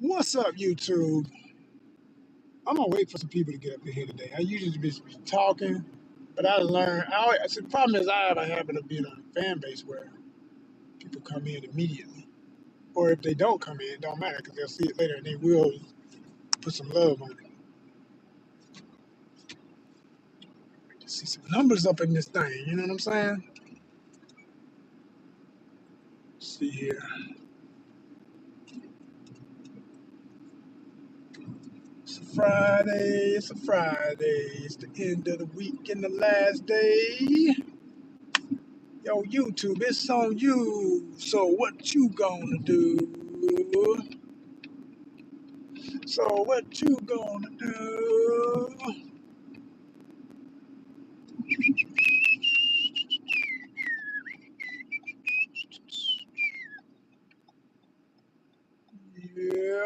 What's up, YouTube? I'm gonna wait for some people to get up in here today. I usually be talking, but I learned. The problem is I have a habit of being on a fan base where people come in immediately, or if they don't come in, it don't matter because they'll see it later and they will put some love on it. See some numbers up in this thing. You know what I'm saying? Let's see here. It's a Friday. It's a Friday. It's the end of the week and the last day. Yo, YouTube, it's on you. So what you gonna do? So what you gonna do? Yeah.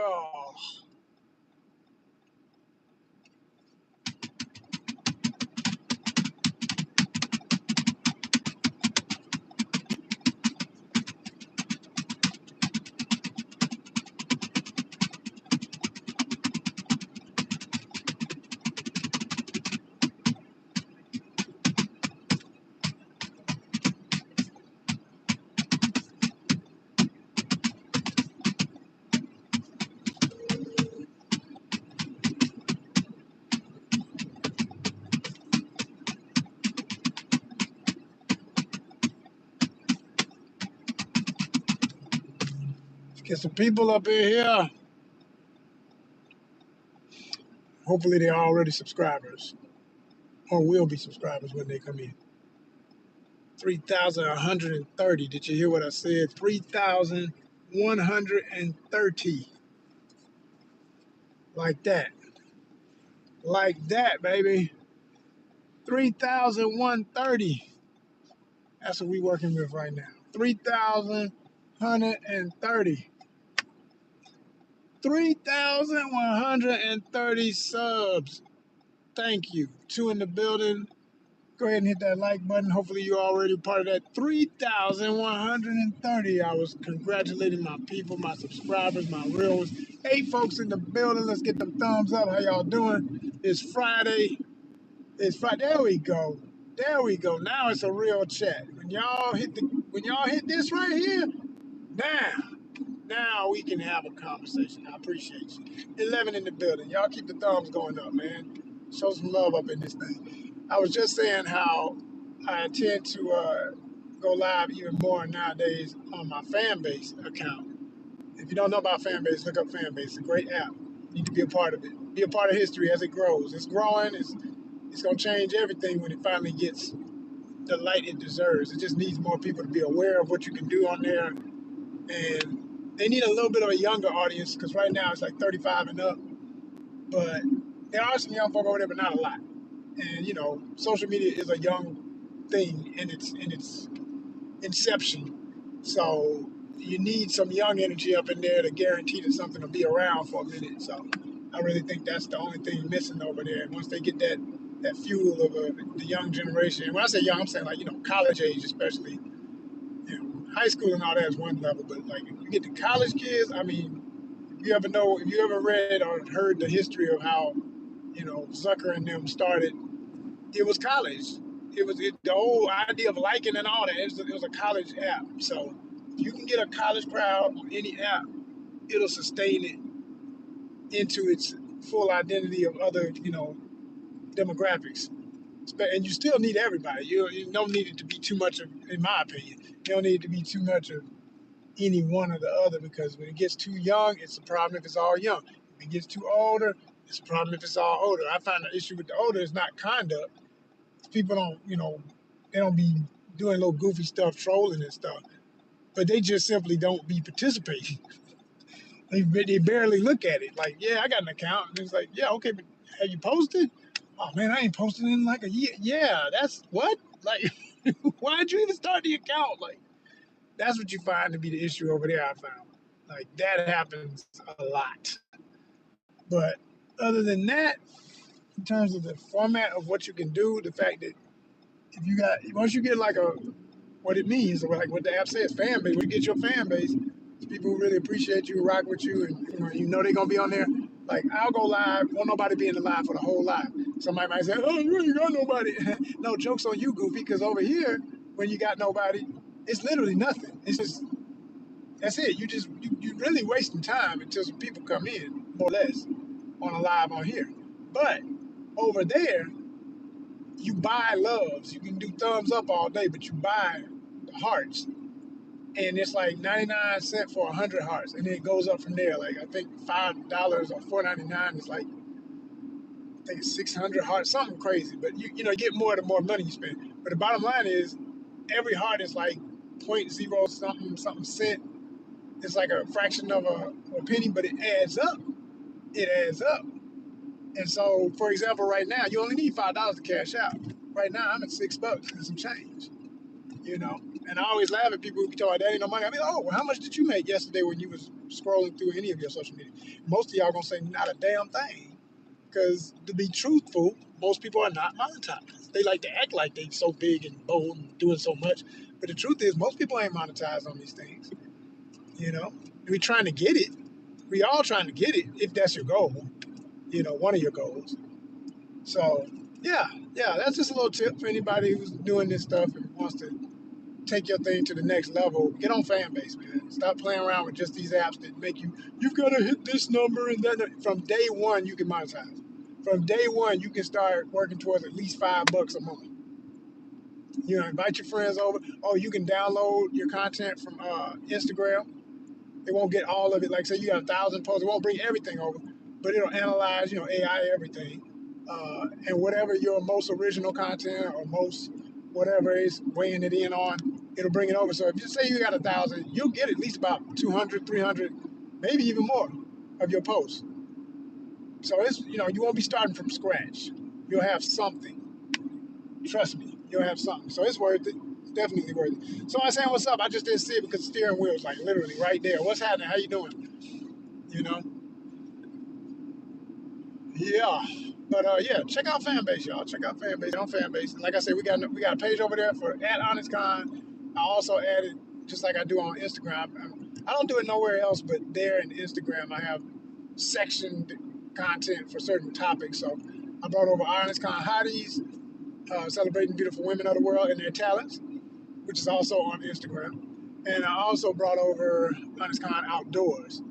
Let's get some people up in here. Hopefully they're already subscribers or will be subscribers when they come in. 3,130. Did you hear what I said? 3,130. Like that. Like that, baby. 3,130. That's what we working with right now. 3,130. 3,130 subs. Thank you. Two in the building. Go ahead and hit that like button. Hopefully you're already part of that 3,130. I was congratulating my people, my subscribers, my real ones. 8 folks in the building. Let's get them thumbs up. How y'all doing? It's Friday. It's Friday. There we go. There we go. Now it's a real chat. When y'all hit this right here, now we can have a conversation. I appreciate you. 11 in the building. Y'all keep the thumbs going up, man. Show some love up in this thing. I was just saying how I intend to go live even more nowadays on my fan base account. If you don't know about fan base, look up fan base. It's a great app. You need to be a part of it. Be a part of history as it grows. It's growing. It's gonna change everything when it finally gets the light it deserves. It just needs more people to be aware of what you can do on there, and they need a little bit of a younger audience because right now it's like 35 and up. But there are some young folk over there, but not a lot. And social media is a young thing in its inception. So you need some young energy up in there to guarantee that something will be around for a minute. So I really think that's the only thing missing over there. And once they get that fuel of the young generation, and when I say young, I'm saying like college age, especially. High school and all that is one level, but like if you get the college kids, I mean, if you ever read or heard the history of how Zucker and them started, it was college. The whole idea of liking and all that. It was a college app. So if you can get a college crowd on any app, it'll sustain it into its full identity of other demographics. And you still need everybody. You don't need it to be too much of, in my opinion, you don't need it to be too much of any one or the other, because when it gets too young, it's a problem if it's all young. If it gets too older, it's a problem if it's all older. I find the issue with the older is not conduct. People they don't be doing little goofy stuff, trolling and stuff, but they just simply don't be participating. They barely look at it. Like, yeah, I got an account. And it's like, yeah, okay, but have you posted? Oh man, I ain't posted in like a year. Yeah, that's what? Like, why'd you even start the account? Like, that's what you find to be the issue over there, I found. Like, that happens a lot. But other than that, in terms of the format of what you can do, the fact that once you get like what it means, or like what the app says, fan base, when you get your fan base, people who really appreciate you, rock with you, and you know they're gonna be on there. Like I'll go live, won't nobody be in the live for the whole live. Somebody might say, "Oh, you ain't got nobody." No, jokes on you, goofy, because over here, when you got nobody, it's literally nothing. It's just that's it. You really wasting time until some people come in, more or less, on a live on here. But over there, you buy loves. You can do thumbs up all day, but you buy the hearts, and it's like 99 cents for 100 hearts, and then it goes up from there. Like I think $5 or $4.99 is like I think it's 600 hearts, something crazy. But you get more the more money you spend. But the bottom line is every heart is like point zero something something cent. It's like a fraction of a penny, but it adds up. It adds up. And so, for example, right now you only need $5 to cash out. Right now I'm at $6 and some change. And I always laugh at people who be talking, "That ain't no money." I mean, oh, well, how much did you make yesterday when you was scrolling through any of your social media? Most of y'all gonna say not a damn thing, because to be truthful, most people are not monetized. They like to act like they so big and bold and doing so much, but the truth is, most people ain't monetized on these things. You know, we trying to get it. We all trying to get it if that's your goal. One of your goals. So yeah, yeah, that's just a little tip for anybody who's doing this stuff and wants to take your thing to the next level. Get on Fanbase, man. Stop playing around with just these apps that make you've got to hit this number and that. From day one, you can monetize. From day one, you can start working towards at least $5 a month. Invite your friends over. Oh, you can download your content from Instagram. It won't get all of it. Like say you got 1,000 posts, it won't bring everything over, but it'll analyze, AI everything, and whatever your most original content or most whatever is weighing it in on, it'll bring it over. So if you say you got 1,000, you'll get at least about 200, 300, maybe even more of your posts. So it's you won't be starting from scratch. You'll have something. Trust me, you'll have something. So it's worth it. It's definitely worth it. So I'm saying, what's up? I just didn't see it because the steering wheel's like literally right there. What's happening? How you doing? You know? Yeah. But yeah, check out Fanbase, y'all. Check out Fanbase on Fanbase. And like I said, we got a page over there for at ONYXCON. I also added, just like I do on Instagram. I don't do it nowhere else but there in Instagram. I have sectioned content for certain topics. So I brought over ONYXCON hotties, celebrating beautiful women of the world and their talents, which is also on Instagram. And I also brought over ONYXCON Outdoors,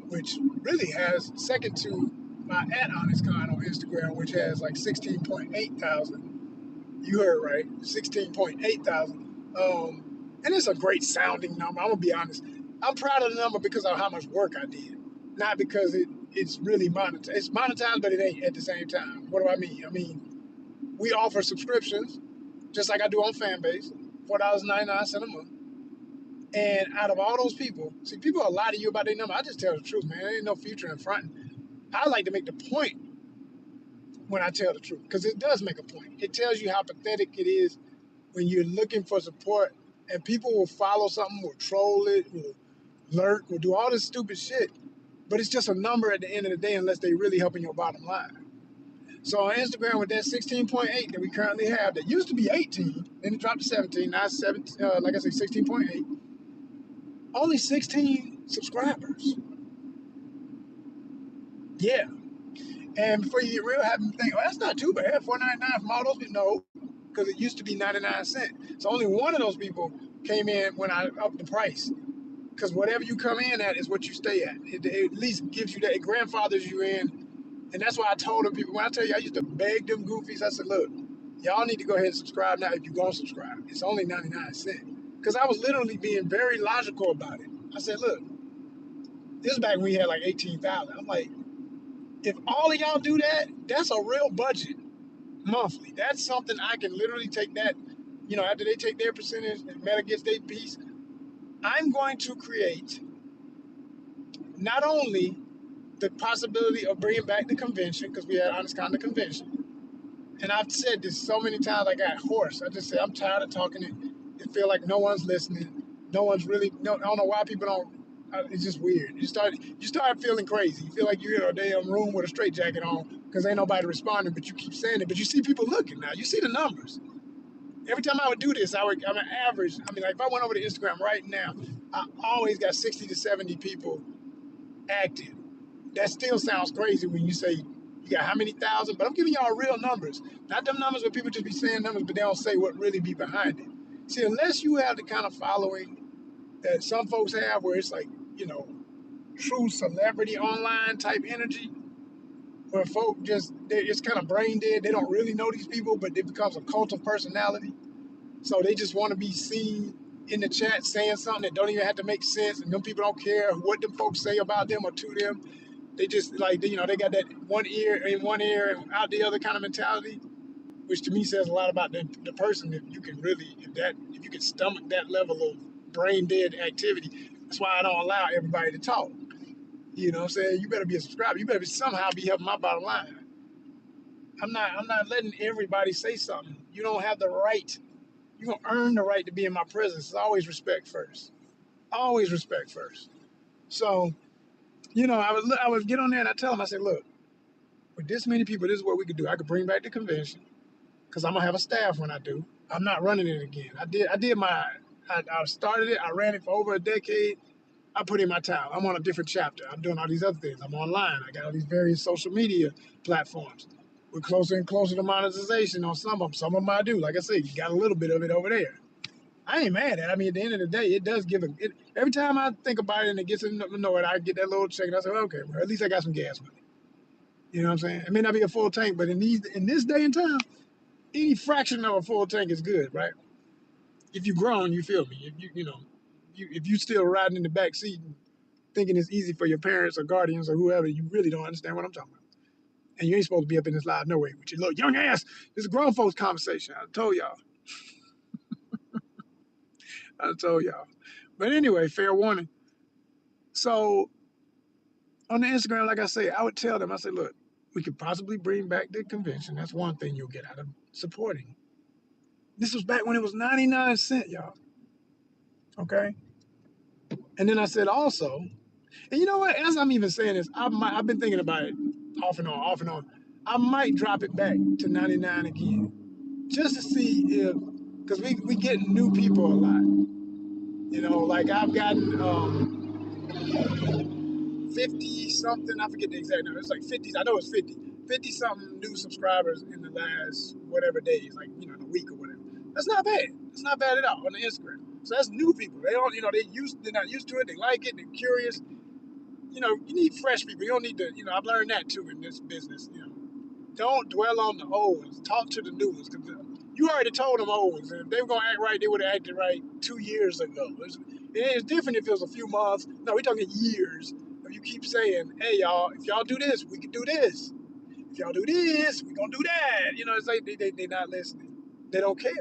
which really has second to my at ONYXCON on Instagram, which has like 16.8 thousand. You heard right, 16.8 thousand. And it's a great sounding number. I'm gonna be honest. I'm proud of the number because of how much work I did, not because it's really monetized. It's monetized, but it ain't at the same time. What do I mean? I mean, we offer subscriptions, just like I do on Fanbase, $4.99 a month. And out of all those people, see, people are lie to you about their number. I just tell the truth, man. There ain't no future in front. I like to make the point when I tell the truth, because it does make a point. It tells you how pathetic it is when you're looking for support, and people will follow something, will troll it, will lurk, will do all this stupid shit. But it's just a number at the end of the day, unless they really helping your bottom line. So on Instagram, with that 16.8 that we currently have, that used to be 18, then it dropped to 17, now it's 17, like I said, 16.8. Only 16 subscribers. Yeah. And before you get real happy and think, oh, that's not too bad. $4.99 from all those people. No, because it used to be 99 cents. So only one of those people came in when I upped the price. Because whatever you come in at is what you stay at. It at least gives you that, it grandfathers you in. And that's why I told them people, when I tell you I used to beg them goofies, I said, look, y'all need to go ahead and subscribe now if you're going to subscribe. It's only 99 cents. Because I was literally being very logical about it. I said, look, this is back when we had like 18,000. I'm like, if all of y'all do that, that's a real budget monthly. That's something I can literally take that, after they take their percentage and Meta gets their piece, I'm going to create not only the possibility of bringing back the convention, because we had ONYXCON the convention. And I've said this so many times, I got hoarse. I just said, I'm tired of talking it. It feel like no one's listening. No one's really, no, I don't know why people don't, it's just weird. You start feeling crazy. You feel like you're in a damn room with a straitjacket on because ain't nobody responding, but you keep saying it. But you see people looking now. You see the numbers. Every time I would do this, I'm an average. I mean, like if I went over to Instagram right now, I always got 60 to 70 people active. That still sounds crazy when you say you got how many thousand, but I'm giving y'all real numbers. Not them numbers where people just be saying numbers, but they don't say what really be behind it. See, unless you have the kind of following that some folks have where it's like, you know, true celebrity online type energy, where folk just, it's kind of brain dead. They don't really know these people, but it becomes a cult of personality. So they just want to be seen in the chat saying something that don't even have to make sense, and them people don't care what them folks say about them or to them. They just like, you know, they got that one ear in one ear and out the other kind of mentality, which to me says a lot about the person. If you can really, if you can stomach that level of brain dead activity, that's why I don't allow everybody to talk. You know what I'm saying? You better be a subscriber. You better somehow be helping my bottom line. I'm not letting everybody say something. You don't have the right. You're gonna earn the right to be in my presence. It's always respect first. Always respect first. So, you know, I would get on there and I tell them, I said, look, with this many people, this is what we could do. I could bring back the convention because I'm gonna have a staff when I do. I'm not running it again. I started it. I ran it for over a decade. I put in my time. I'm on a different chapter. I'm doing all these other things. I'm online. I got all these various social media platforms. We're closer and closer to monetization on some of them. Some of them I do. Like I said, you got a little bit of it over there. I ain't mad at it. I mean, at the end of the day, it does give every time I think about it and it gets to know it, I get that little check and I say, well, okay, well, at least I got some gas money. You know what I'm saying? It may not be a full tank, but in this day and time, any fraction of a full tank is good, right? If you grown, you feel me. If if you still riding in the back seat and thinking it's easy for your parents or guardians or whoever, you really don't understand what I'm talking about. And you ain't supposed to be up in this live no way with your little young ass. This is a grown folks conversation. I told y'all. I told y'all. But anyway, fair warning. So on the Instagram, like I say, I would tell them, I say, look, we could possibly bring back the convention. That's one thing you'll get out of supporting. This was back when it was 99 cents, y'all. Okay. And then I said also, and you know what? As I'm even saying this, I've been thinking about it off and on, off and on. I might drop it back to 99 again, just to see if, because we get new people a lot. You know, like I've gotten 50 something, I forget the exact number. It's like 50, I know it's 50 something new subscribers in the last whatever days, like, you know, the week or whatever. That's not bad. It's not bad at all on the Instagram. So that's new people. They don't, you know, they're not used to it. They like it. They're curious. You know, you need fresh people. You don't need to, you know, I've learned that too in this business. You know, don't dwell on the old ones. Talk to the new ones. Cause you already told them old ones. And if they were going to act right, they would have acted right 2 years ago. It's different if it was a few months. No, we're talking years. If you keep saying, hey, y'all, if y'all do this, we can do this. If y'all do this, we're going to do that. You know, it's like they're not listening. They don't care.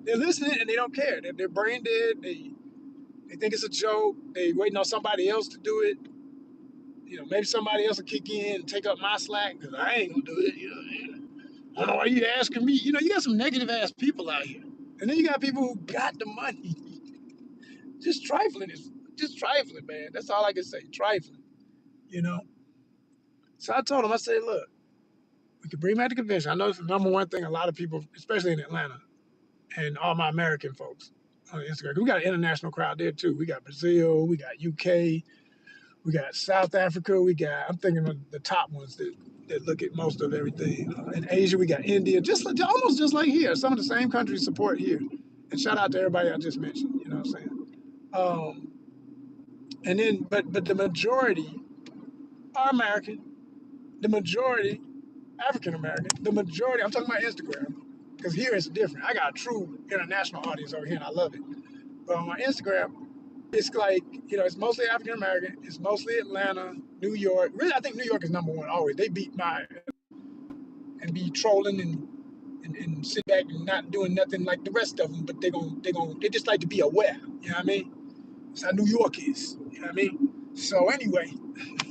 They're listening and they don't care. They're brain dead. They think it's a joke. They waiting on somebody else to do it. You know, maybe somebody else will kick in and take up my slack because I ain't gonna do it. You know, I don't know why you asking me. You know, you got some negative ass people out here, and then you got people who got the money. Just trifling is just trifling, man. That's all I can say. Trifling, you know. So I told him, I said, look, we could bring back the convention. I know it's the number one thing a lot of people, especially in Atlanta, and all my American folks on Instagram. We got an international crowd there too. We got Brazil, we got UK, we got South Africa. I'm thinking of the top ones that look at most of everything. In Asia, we got India, almost just like here. Some of the same countries support here. And shout out to everybody I just mentioned. You know what I'm saying? Um, and then, but the majority are American. The majority African American. The majority. I'm talking about Instagram because here it's different. I got a true international audience over here, and I love it. But on my Instagram, it's like, you know, it's mostly African American. It's mostly Atlanta, New York. Really, I think New York is number one always. They beat my and be trolling and sit back and not doing nothing like the rest of them. But they just like to be aware. You know what I mean? That's how New York is. You know what I mean? So anyway,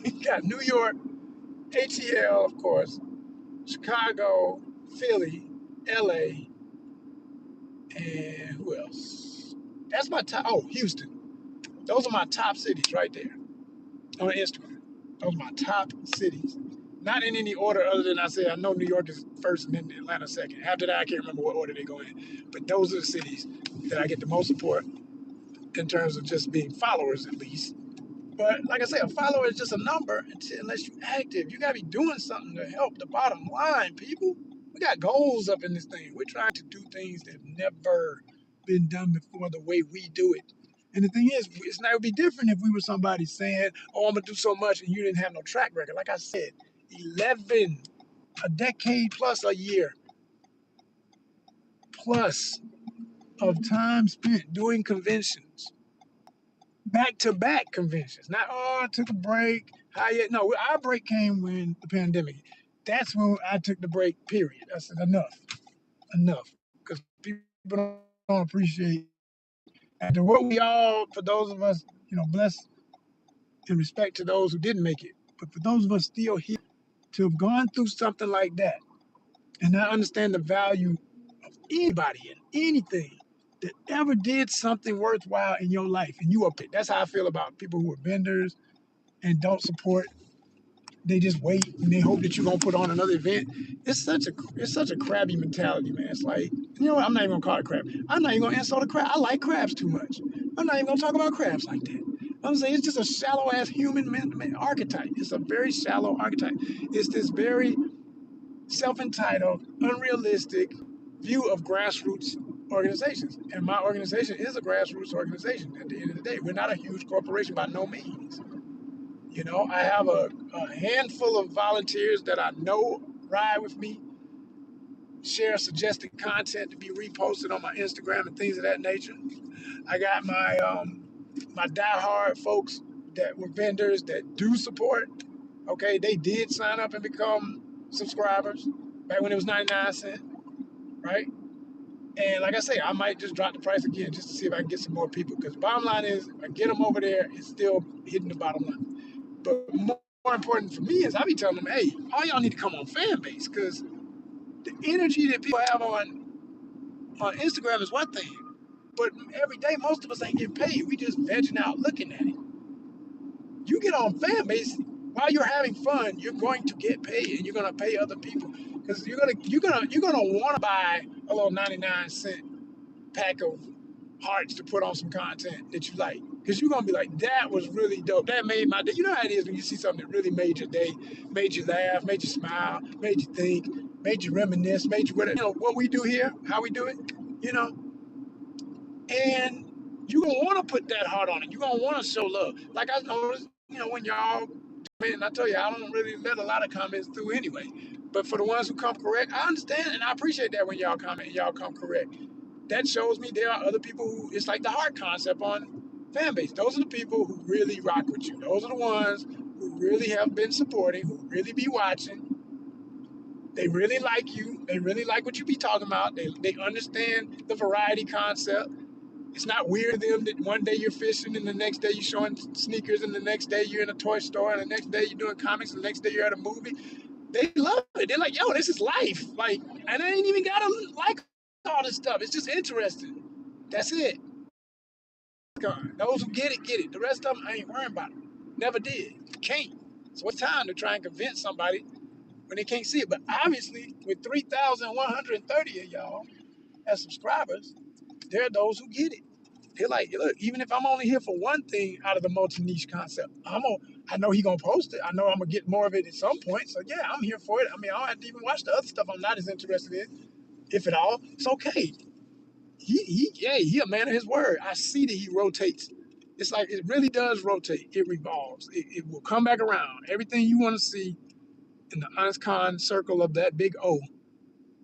you got New York, ATL, of course, Chicago, Philly, LA, and who else? That's my top. Oh, Houston. Those are my top cities right there on Instagram. Those are my top cities. Not in any order other than I say I know New York is first and then Atlanta second. After that, I can't remember what order they go in. But those are the cities that I get the most support. in terms of just being followers, at least. But like I say, a follower is just a number unless you're active. You gotta be doing something to help the bottom line, people. We got goals up in this thing. We're trying to do things that have never been done before the way we do it. And the thing is, it's not, it would be different if we were somebody saying, "Oh, I'm gonna do so much," and you didn't have no track record. Like I said, 11, a decade plus a year plus of time spent doing conventions, back to back conventions. Not, oh, I took a break. How yet? No, our break came when the pandemic. That's when I took the break. Period. I said enough, because people don't appreciate after what we all, for those of us, blessed in respect to those who didn't make it, but for those of us still here to have gone through something like that and not understand the value of anybody and anything that ever did something worthwhile in your life, and you up it. That's how I feel about people who are vendors and don't support. They just wait and they hope that you're gonna put on another event. It's such a crabby mentality, man. It's like, what? I'm not even gonna call it crab. I'm not even gonna insult a crab. I like crabs too much. I'm not even gonna talk about crabs like that. I'm saying it's just a shallow ass human archetype. It's a very shallow archetype. It's this very self-entitled, unrealistic view of grassroots organizations. And my organization is a grassroots organization at the end of the day. We're not a huge corporation by no means. I have a handful of volunteers that I know ride with me, share suggested content to be reposted on my Instagram and things of that nature. I got my diehard folks that were vendors that do support. Okay, they did sign up and become subscribers back when it was 99 cents, right? And like I say, I might just drop the price again just to see if I can get some more people. Because the bottom line is, if I get them over there, it's still hitting the bottom line. But more important for me is I be telling them, hey, all y'all need to come on fan base, because the energy that people have on Instagram is one thing, but every day most of us ain't getting paid. We just vegging out looking at it. You get on fan base while you're having fun, you're going to get paid, and you're gonna pay other people because you're gonna want to buy a little 99 cent pack of hearts to put on some content that you like, because you're gonna be like, that was really dope. That made my day. You know how it is when you see something that really made your day, made you laugh, made you smile, made you think, made you reminisce, made you whatever. What we do here, how we do it. You know, and you're gonna want to put that heart on it. You're gonna want to show love. Like I noticed, when y'all, man, I tell you, I don't really let a lot of comments through anyway. But for the ones who come correct, I understand and I appreciate that when y'all comment and y'all come correct. That shows me there are other people who, it's like the heart concept on fan base. Those are the people who really rock with you. Those are the ones who really have been supporting, who really be watching. They really like you. They really like what you be talking about. They understand the variety concept. It's not weird to them that one day you're fishing and the next day you're showing sneakers and the next day you're in a toy store and the next day you're doing comics and the next day you're at a movie. They love it. They're like, yo, this is life. Like, and I ain't even gotta like all this stuff. It's just interesting. That's it. Those who get it, get it. The rest of them, I ain't worrying about them. Never did. Can't. So it's time to try and convince somebody when they can't see it. But obviously, with 3,130 of y'all as subscribers, there are those who get it. They're like, look, even if I'm only here for one thing out of the multi niche concept, I know he gonna post it. I know I'm gonna get more of it at some point. So yeah, I'm here for it. I mean, I don't have to even watch the other stuff I'm not as interested in, if at all. It's okay. He a man of his word. I see that he rotates. It's like it really does rotate. It revolves. It will come back around. Everything you want to see in the ONYXCON circle of that big O,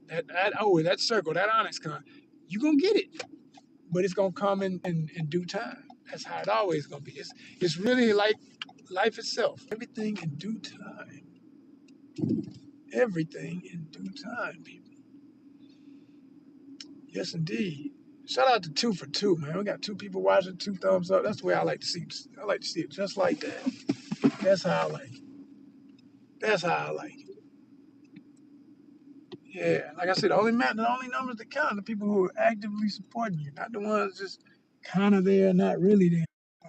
that circle, that ONYXCON, you gonna get it. But it's gonna come in due time. That's how it always gonna be. It's really like life itself. Everything in due time. Everything in due time, people. Yes, indeed. Shout out to Two for Two, man. We got two people watching, two thumbs up. That's the way I like to see it. I like to see it just like that. That's how I like it. That's how I like it. Yeah, like I said, the only numbers that count are the people who are actively supporting you, not the ones just kind of there, not really there.